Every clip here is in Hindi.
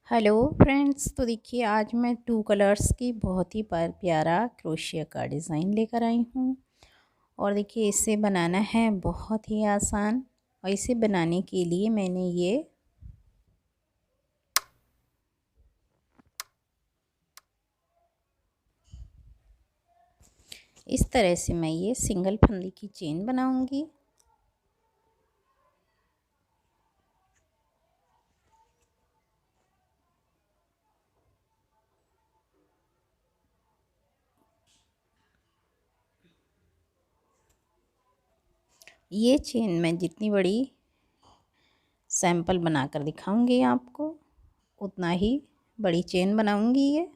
Hello friends. तो देखिए आज मैं टू कलर्स की बहुत ही प्यारा क्रोशिया का डिज़ाइन लेकर आई हूँ। और देखिए इसे बनाना है बहुत ही आसान। और इसे बनाने के लिए मैंने ये इस तरह से मैं ये सिंगल फंदे की चेन बनाऊंगी। ये चेन मैं जितनी बड़ी सैंपल बनाकर दिखाऊंगी आपको उतना ही बड़ी चेन बनाऊंगी ये।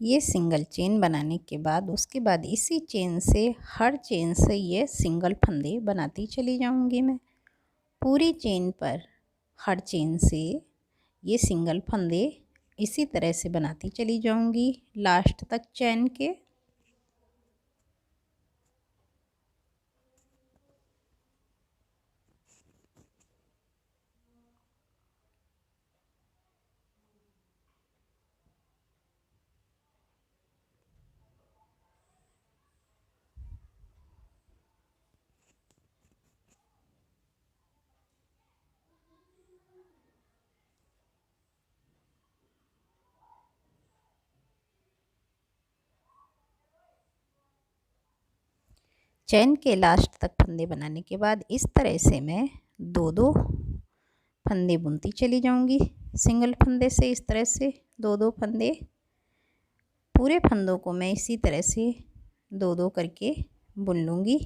ये सिंगल चेन बनाने के बाद उसके बाद इसी चेन से हर चेन से ये सिंगल फंदे बनाती चली जाऊंगी मैं। पूरी चेन पर हर चेन से ये सिंगल फंदे इसी तरह से बनाती चली जाऊंगी लास्ट तक चेन के। चेन के लास्ट तक फंदे बनाने के बाद इस तरह से मैं दो दो फंदे बुनती चली जाऊंगी। सिंगल फंदे से इस तरह से दो दो फंदे, पूरे फंदों को मैं इसी तरह से दो दो करके बुन लूँगी।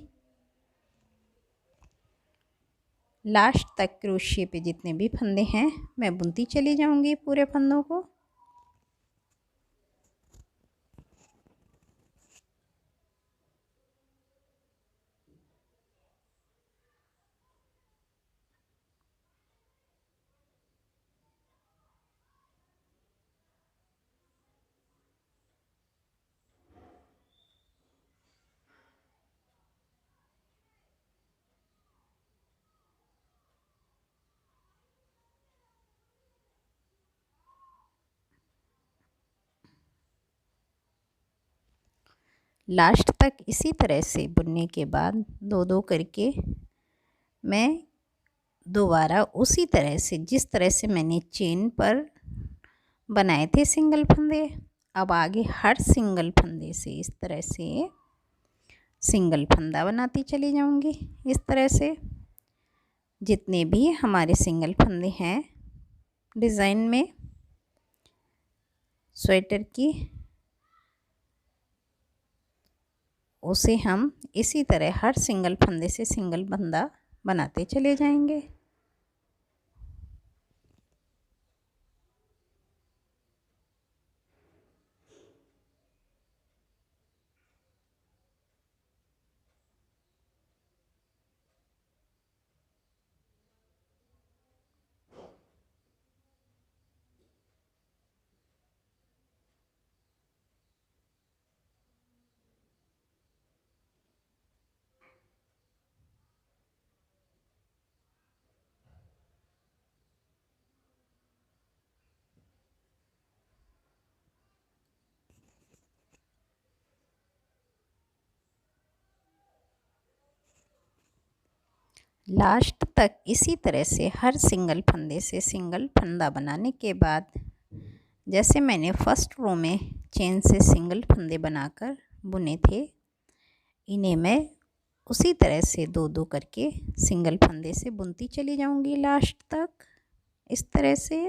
लास्ट तक क्रोशिया पे जितने भी फंदे हैं मैं बुनती चली जाऊंगी पूरे फंदों को। लास्ट तक इसी तरह से बुनने के बाद दो दो करके मैं दोबारा उसी तरह से जिस तरह से मैंने चेन पर बनाए थे सिंगल फंदे, अब आगे हर सिंगल फंदे से इस तरह से सिंगल फंदा बनाती चली जाऊंगी। इस तरह से जितने भी हमारे सिंगल फंदे हैं डिज़ाइन में स्वेटर की, उसे हम इसी तरह हर सिंगल फंदे से सिंगल फंदा बनाते चले जाएंगे। लास्ट तक इसी तरह से हर सिंगल फंदे से सिंगल फंदा बनाने के बाद जैसे मैंने फर्स्ट रो में चेन से सिंगल फंदे बनाकर बुने थे, इन्हें मैं उसी तरह से दो दो करके सिंगल फंदे से बुनती चली जाऊंगी लास्ट तक इस तरह से।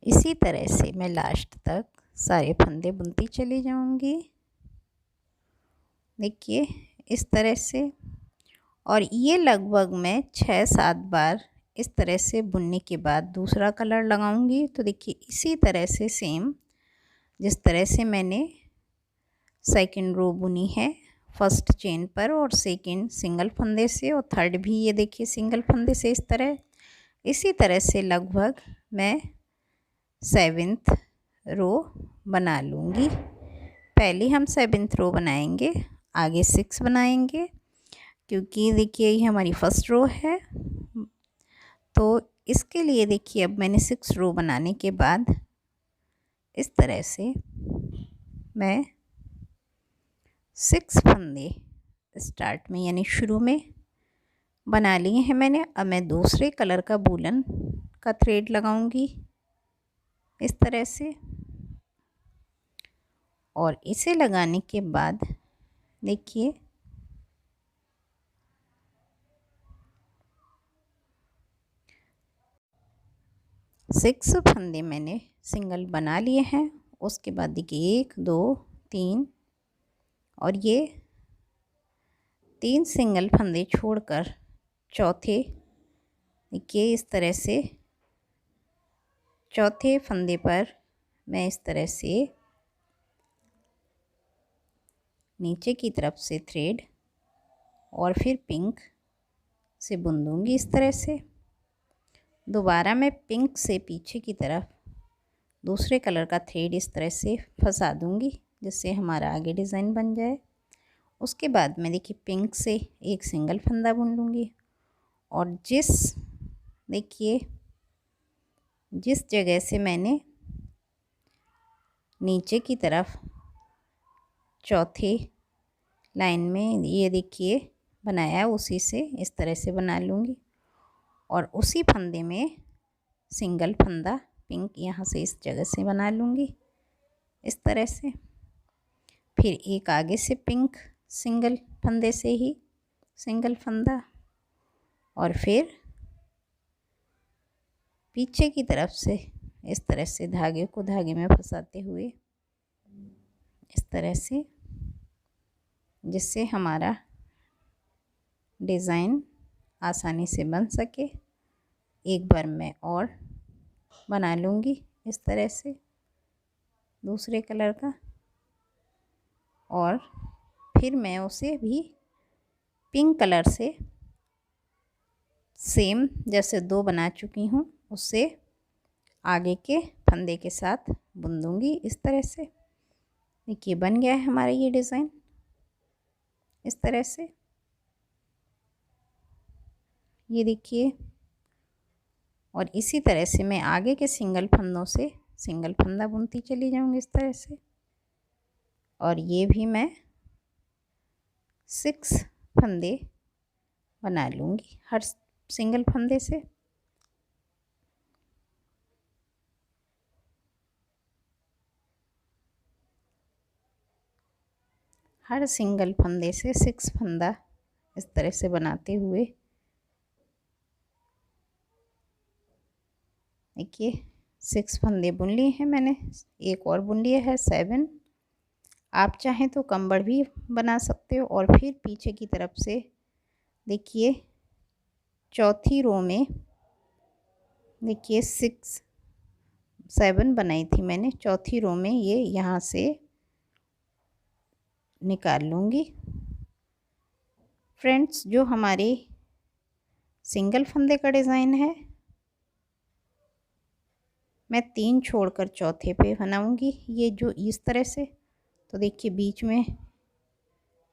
इसी तरह से मैं लास्ट तक सारे फंदे बुनती चली जाऊंगी। देखिए इस तरह से। और ये लगभग मैं 6-7 बार इस तरह से बुनने के बाद दूसरा कलर लगाऊंगी। तो देखिए इसी तरह से सेम जिस तरह से मैंने सेकंड रो बुनी है फर्स्ट चेन पर और सेकंड सिंगल फंदे से, और थर्ड भी ये देखिए सिंगल फंदे से, इस तरह इसी तरह से लगभग मैं 7th रो बना लूँगी। पहले हम 7th रो बनाएंगे, आगे 6 बनाएंगे, क्योंकि देखिए ये हमारी फर्स्ट रो है। तो इसके लिए देखिए अब मैंने 6 रो बनाने के बाद इस तरह से मैं 6 फंदे स्टार्ट में यानी शुरू में बना लिए हैं मैंने। अब मैं दूसरे कलर का वूलन का थ्रेड लगाऊंगी इस तरह से। और इसे लगाने के बाद देखिए सिक्स फंदे मैंने सिंगल बना लिए हैं। उसके बाद देखिए 1 2 3 और ये 3 सिंगल फंदे छोड़कर चौथे देखिए इस तरह से चौथे फंदे पर मैं इस तरह से नीचे की तरफ से थ्रेड और फिर पिंक से बुन दूँगी इस तरह से। दोबारा मैं पिंक से पीछे की तरफ दूसरे कलर का थ्रेड इस तरह से फंसा दूँगी जिससे हमारा आगे डिज़ाइन बन जाए। उसके बाद मैं देखिए पिंक से एक सिंगल फंदा बुन लूँगी और देखिए जिस जगह से मैंने नीचे की तरफ चौथे लाइन में ये देखिए बनाया उसी से इस तरह से बना लूँगी और उसी फंदे में सिंगल फंदा पिंक यहाँ से इस जगह से बना लूँगी इस तरह से। फिर एक आगे से पिंक सिंगल फंदे से ही सिंगल फंदा और फिर पीछे की तरफ से इस तरह से धागे को धागे में फंसाते हुए इस तरह से, जिससे हमारा डिज़ाइन आसानी से बन सके। एक बार मैं और बना लूँगी इस तरह से दूसरे कलर का और फिर मैं उसे भी पिंक कलर से सेम जैसे 2 बना चुकी हूँ उससे आगे के फंदे के साथ बुन दूँगी इस तरह से। देखिए बन गया है हमारा ये डिज़ाइन इस तरह से। ये देखिए और इसी तरह से मैं आगे के सिंगल फंदों से सिंगल फंदा बुनती चली जाऊँगी इस तरह से। और ये भी मैं 6 फंदे बना लूँगी हर सिंगल फंदे से। हर सिंगल फंदे से 6 फंदा इस तरह से बनाते हुए देखिए 6 फंदे बुन लिए हैं मैंने, एक और बुन लिया है 7। आप चाहें तो कम्बड़ भी बना सकते हो। और फिर पीछे की तरफ से देखिए चौथी रो में देखिए 7 बनाई थी मैंने, चौथी रो में ये यहाँ से निकाल लूँगी। फ्रेंड्स जो हमारे सिंगल फंदे का डिज़ाइन है मैं 3 छोड़कर चौथे पे बनाऊँगी ये जो इस तरह से। तो देखिए बीच में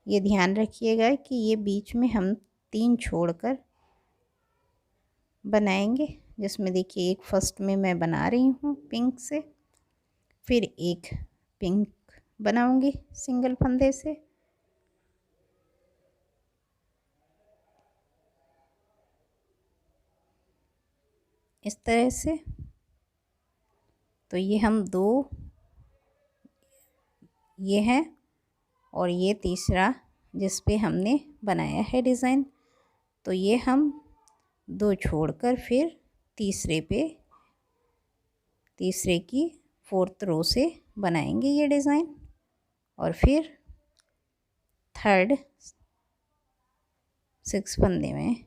ये ध्यान रखिएगा कि ये बीच में हम 3 छोड़कर बनाएंगे, जिसमें देखिए एक फर्स्ट में मैं बना रही हूँ पिंक से, फिर एक पिंक बनाऊँगी सिंगल फंदे से, इस तरह से। तो ये हम 2 ये हैं और ये तीसरा जिस पे हमने बनाया है डिज़ाइन। तो ये हम 2 छोड़कर फिर तीसरे तीसरे की 4th रो से बनाएंगे ये डिज़ाइन। और फिर 3rd 6 फंदे में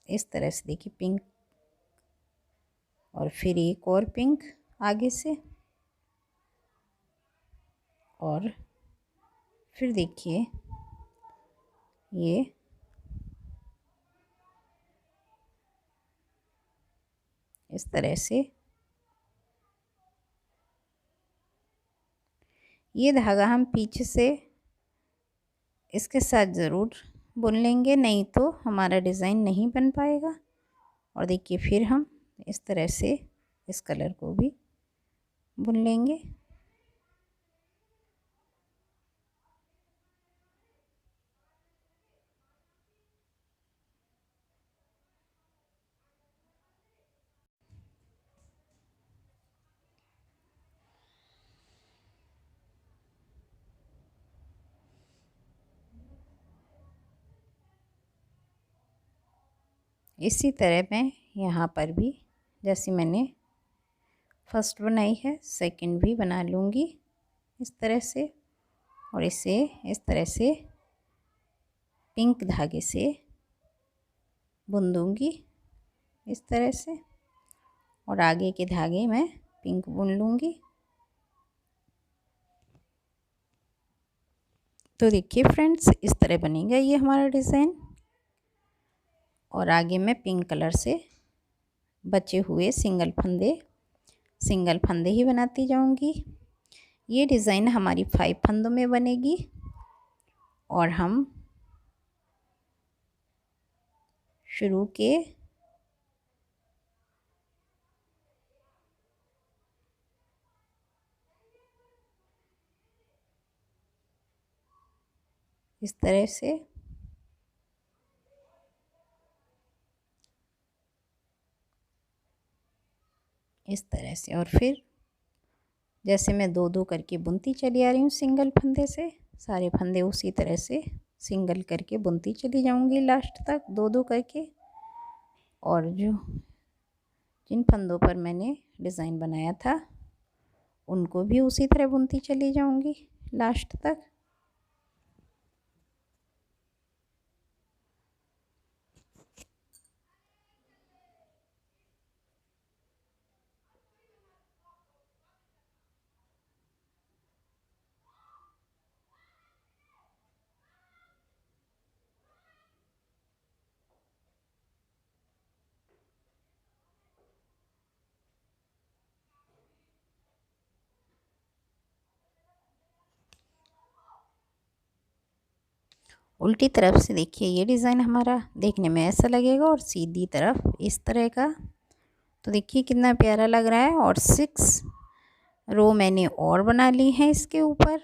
इस तरह से देखिए पिंक, और फिर एक और पिंक आगे से, और फिर देखिए ये इस तरह से ये धागा हम पीछे से इसके साथ ज़रूर बुन लेंगे, नहीं तो हमारा डिज़ाइन नहीं बन पाएगा। और देखिए फिर हम इस तरह से इस कलर को भी बुन लेंगे। इसी तरह मैं यहाँ पर भी जैसे मैंने फर्स्ट बनाई है सेकंड भी बना लूँगी इस तरह से, और इसे इस तरह से पिंक धागे से बुन दूँगी इस तरह से, और आगे के धागे मैं पिंक बुन लूँगी। तो देखिए फ्रेंड्स इस तरह बनेगा ये हमारा डिज़ाइन। और आगे मैं पिंक कलर से बचे हुए सिंगल फंदे ही बनाती जाऊंगी। ये डिज़ाइन हमारी 5 फंदों में बनेगी, और हम शुरू के इस तरह से और फिर जैसे मैं 2-2 करके बुनती चली आ रही हूँ सिंगल फंदे से, सारे फंदे उसी तरह से सिंगल करके बुनती चली जाऊंगी लास्ट तक 2-2 करके। और जिन फंदों पर मैंने डिज़ाइन बनाया था उनको भी उसी तरह बुनती चली जाऊंगी लास्ट तक। उल्टी तरफ से देखिए ये डिज़ाइन हमारा देखने में ऐसा लगेगा, और सीधी तरफ इस तरह का। तो देखिए कितना प्यारा लग रहा है। और 6 रो मैंने और बना ली हैं इसके ऊपर,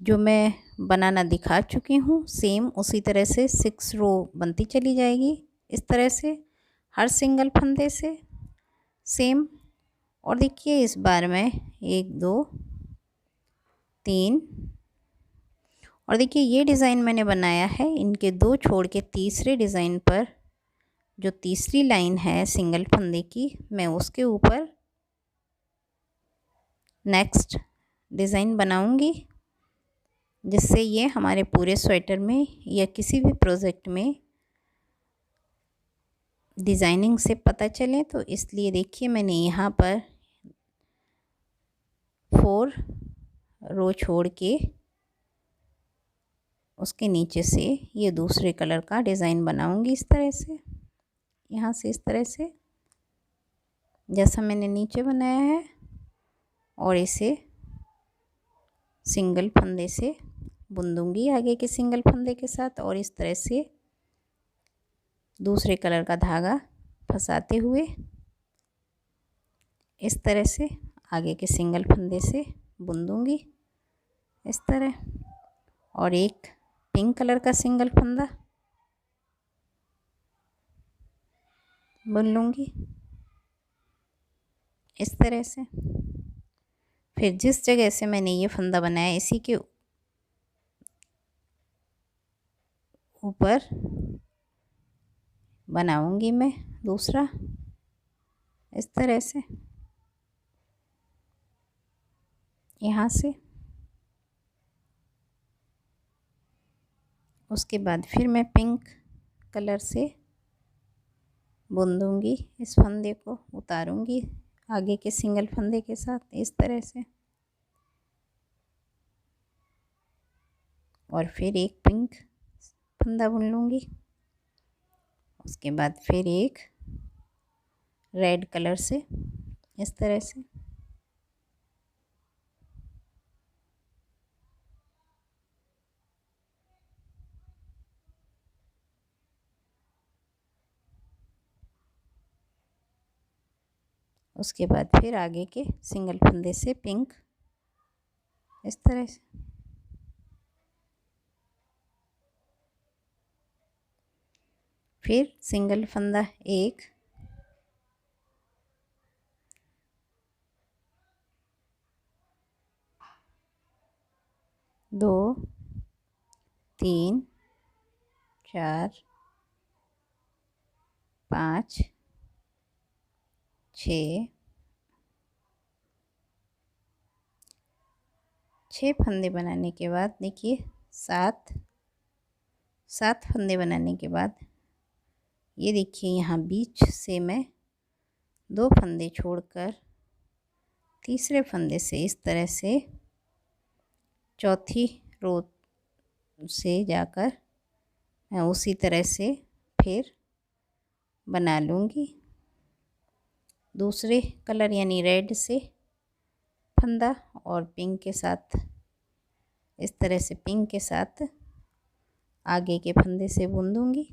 जो मैं बनाना दिखा चुकी हूँ सेम उसी तरह से 6 रो बनती चली जाएगी इस तरह से हर सिंगल फंदे से सेम। और देखिए इस बार मैं 1 2 3, और देखिए ये डिज़ाइन मैंने बनाया है इनके 2 छोड़ के तीसरे डिज़ाइन पर, जो तीसरी लाइन है सिंगल फंदे की, मैं उसके ऊपर नेक्स्ट डिज़ाइन बनाऊंगी, जिससे ये हमारे पूरे स्वेटर में या किसी भी प्रोजेक्ट में डिज़ाइनिंग से पता चले। तो इसलिए देखिए मैंने यहाँ पर 4 रो छोड़ के उसके नीचे से ये दूसरे कलर का डिज़ाइन बनाऊंगी इस तरह से, यहाँ से इस तरह से जैसा मैंने नीचे बनाया है, और इसे सिंगल फंदे से बुन दूंगी आगे के सिंगल फंदे के साथ, और इस तरह से दूसरे कलर का धागा फंसाते हुए इस तरह से आगे के सिंगल फंदे से बुन दूंगी इस तरह, और एक पिंक कलर का सिंगल फंदा बुन लूँगी इस तरह से। फिर जिस जगह से मैंने ये फंदा बनाया इसी के ऊपर बनाऊंगी मैं दूसरा इस तरह से यहाँ से। उसके बाद फिर मैं पिंक कलर से बुन दूंगी, इस फंदे को उतारूंगी आगे के सिंगल फंदे के साथ इस तरह से, और फिर एक पिंक फंदा बुन लूँगी। उसके बाद फिर एक रेड कलर से इस तरह से, उसके बाद फिर आगे के सिंगल फंदे से पिंक इस तरह से, फिर सिंगल फंदा एक, दो, तीन, चार, पाँच, छः फंदे बनाने के बाद देखिए सात फंदे बनाने के बाद ये देखिए यहाँ बीच से मैं दो फंदे छोड़कर तीसरे फंदे से इस तरह से चौथी रो से जाकर मैं उसी तरह से फिर बना लूँगी दूसरे कलर यानी रेड से फंदा, और पिंक के साथ इस तरह से पिंक के साथ आगे के फंदे से बुन दूँगी।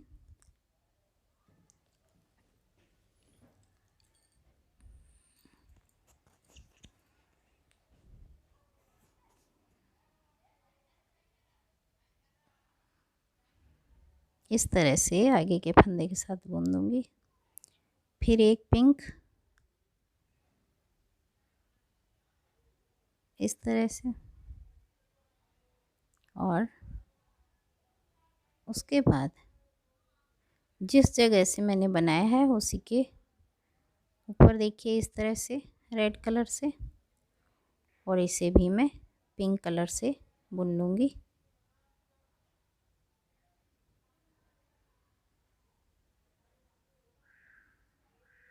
इस तरह से आगे के फंदे के साथ बुन दूँगी, फिर एक पिंक इस तरह से, और उसके बाद जिस जगह से मैंने बनाया है उसी के ऊपर देखिए इस तरह से रेड कलर से, और इसे भी मैं पिंक कलर से बुन लूँगी।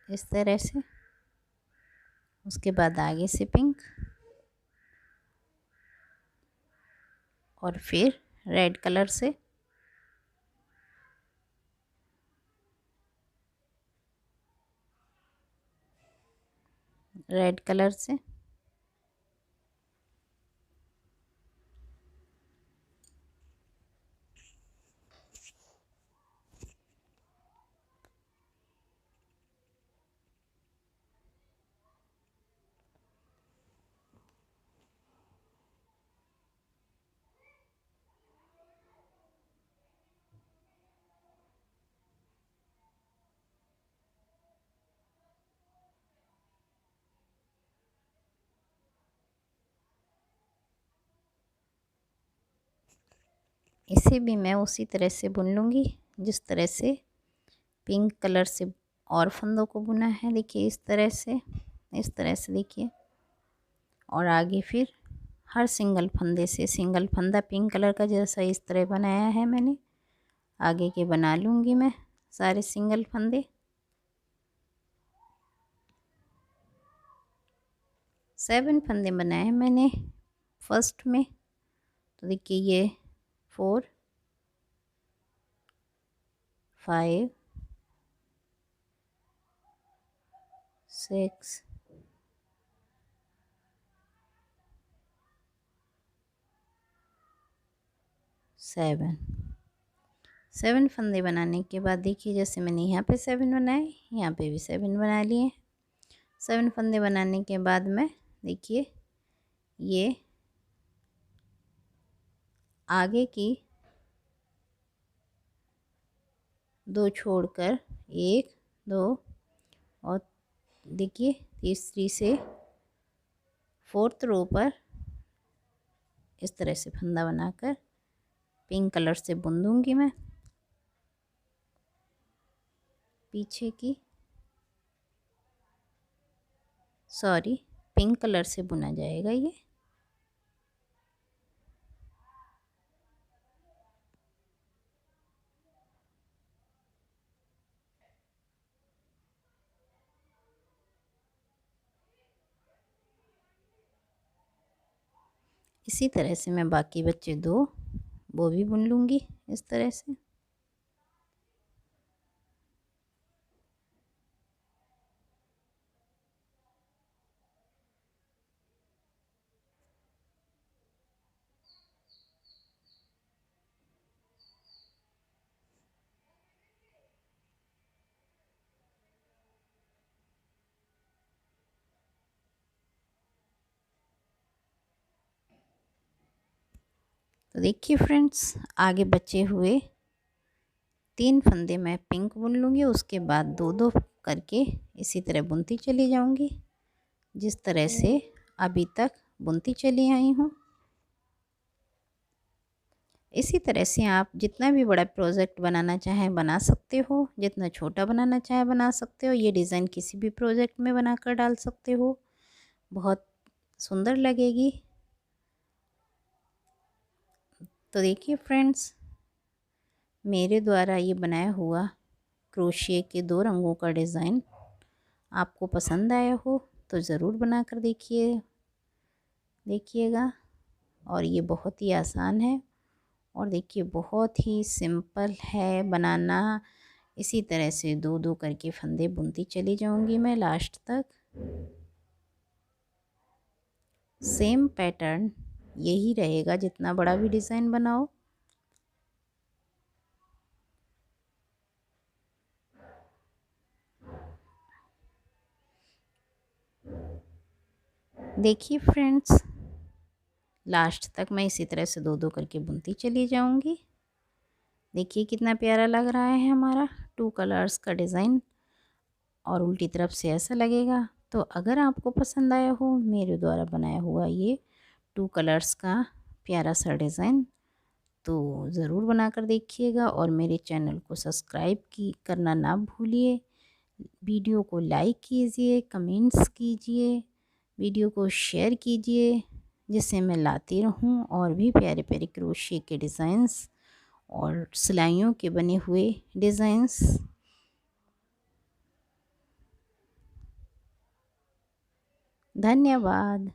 इस तरह से, उसके बाद आगे से पिंक, और फिर रेड कलर से, रेड कलर से, इसे भी मैं उसी तरह से बुन लूँगी जिस तरह से पिंक कलर से और फंदों को बुना है। देखिए इस तरह से देखिए, और आगे फिर हर सिंगल फंदे से सिंगल फंदा पिंक कलर का जैसा इस तरह बनाया है मैंने, आगे के बना लूँगी मैं सारे सिंगल फंदे। सेवन फंदे बनाए हैं मैंने फर्स्ट में, तो देखिए ये 4, 5, 6, 7 फंदे बनाने के बाद देखिए जैसे मैंने यहाँ पे 7 बनाए, यहाँ पे भी 7 बना लिए। 7 फंदे बनाने के बाद मैं देखिए ये आगे की 2 छोड़कर 1, 2 और देखिए तीसरी से 4th रो पर इस तरह से फंदा बनाकर पिंक कलर से बुन दूँगी मैं। पीछे की, सॉरी, पिंक कलर से बुना जाएगा ये। इसी तरह से मैं बाकी बच्चे 2 वो भी बुन लूँगी इस तरह से। तो देखिए फ्रेंड्स, आगे बचे हुए 3 फंदे मैं पिंक बुन लूँगी, उसके बाद 2-2 करके इसी तरह बुनती चली जाऊँगी, जिस तरह से अभी तक बुनती चली आई हूँ। इसी तरह से आप जितना भी बड़ा प्रोजेक्ट बनाना चाहें बना सकते हो, जितना छोटा बनाना चाहें बना सकते हो। ये डिज़ाइन किसी भी प्रोजेक्ट में बनाकर डाल सकते हो, बहुत सुंदर लगेगी। तो देखिए फ्रेंड्स, मेरे द्वारा ये बनाया हुआ क्रोशिया के 2 रंगों का डिज़ाइन आपको पसंद आया हो तो ज़रूर बना कर देखिएगा। और ये बहुत ही आसान है और देखिए बहुत ही सिंपल है बनाना। इसी तरह से 2-2 करके फंदे बुनती चली जाऊंगी मैं लास्ट तक। सेम पैटर्न यही रहेगा जितना बड़ा भी डिज़ाइन बनाओ। देखिए फ्रेंड्स, लास्ट तक मैं इसी तरह से 2-2 करके बुनती चली जाऊंगी। देखिए कितना प्यारा लग रहा है हमारा 2 कलर्स का डिज़ाइन, और उल्टी तरफ से ऐसा लगेगा। तो अगर आपको पसंद आया हो मेरे द्वारा बनाया हुआ ये 2 कलर्स का प्यारा सा डिज़ाइन, तो ज़रूर बना कर देखिएगा और मेरे चैनल को सब्सक्राइब करना ना भूलिए। वीडियो को लाइक कीजिए, कमेंट्स कीजिए, वीडियो को शेयर कीजिए, जिससे मैं लाती रहूं और भी प्यारे प्यारे क्रोशिया के डिज़ाइंस और सिलाइयों के बने हुए डिज़ाइंस। धन्यवाद।